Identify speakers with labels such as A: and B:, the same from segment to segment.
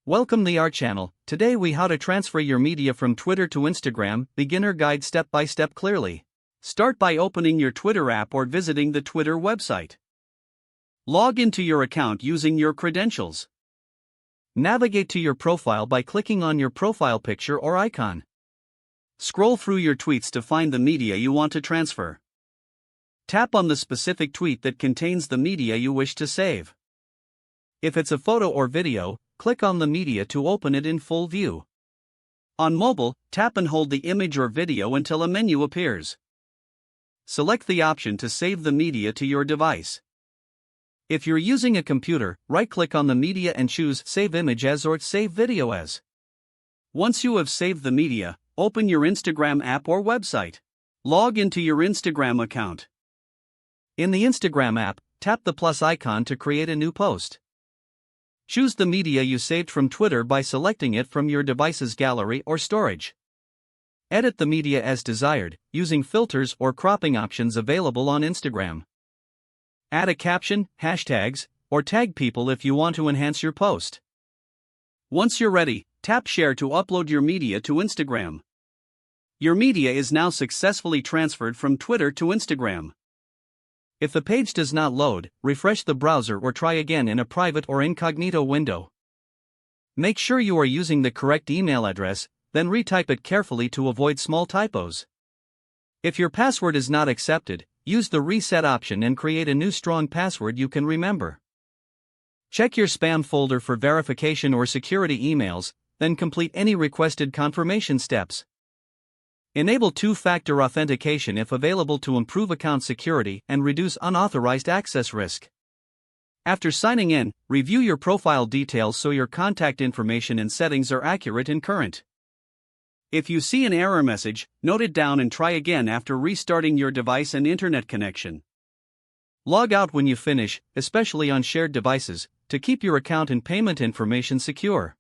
A: Welcome to our channel. Today we how to transfer your media from Twitter to Instagram, beginner guide step by step clearly. Start by opening your Twitter app or visiting the Twitter website. Log into your account using your credentials. Navigate to your profile by clicking on your profile picture or icon. Scroll through your tweets to find the media you want to transfer. Tap on the specific tweet that contains the media you wish to save. If it's a photo or video, click on the media to open it in full view. On mobile, tap and hold the image or video until a menu appears. Select the option to save the media to your device. If you're using a computer, right-click on the media and choose Save Image As or Save Video As. Once you have saved the media, open your Instagram app or website. Log into your Instagram account. In the Instagram app, tap the plus icon to create a new post. Choose the media you saved from Twitter by selecting it from your device's gallery or storage. Edit the media as desired, using filters or cropping options available on Instagram. Add a caption, hashtags, or tag people if you want to enhance your post. Once you're ready, tap Share to upload your media to Instagram. Your media is now successfully transferred from Twitter to Instagram. If the page does not load, refresh the browser or try again in a private or incognito window. Make sure you are using the correct email address, then retype it carefully to avoid small typos. If your password is not accepted, use the reset option and create a new strong password you can remember. Check your spam folder for verification or security emails, then complete any requested confirmation steps. Enable two-factor authentication if available to improve account security and reduce unauthorized access risk. After signing in, review your profile details so your contact information and settings are accurate and current. If you see an error message, note it down and try again after restarting your device and internet connection. Log out when you finish, especially on shared devices, to keep your account and payment information secure.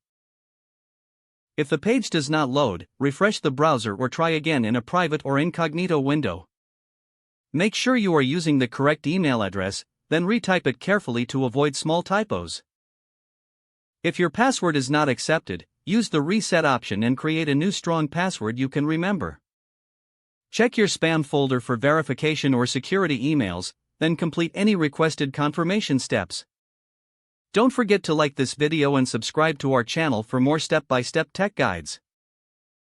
A: If the page does not load, refresh the browser or try again in a private or incognito window. Make sure you are using the correct email address, then retype it carefully to avoid small typos. If your password is not accepted, use the reset option and create a new strong password you can remember. Check your spam folder for verification or security emails, then complete any requested confirmation steps. Don't forget to like this video and subscribe to our channel for more step-by-step tech guides.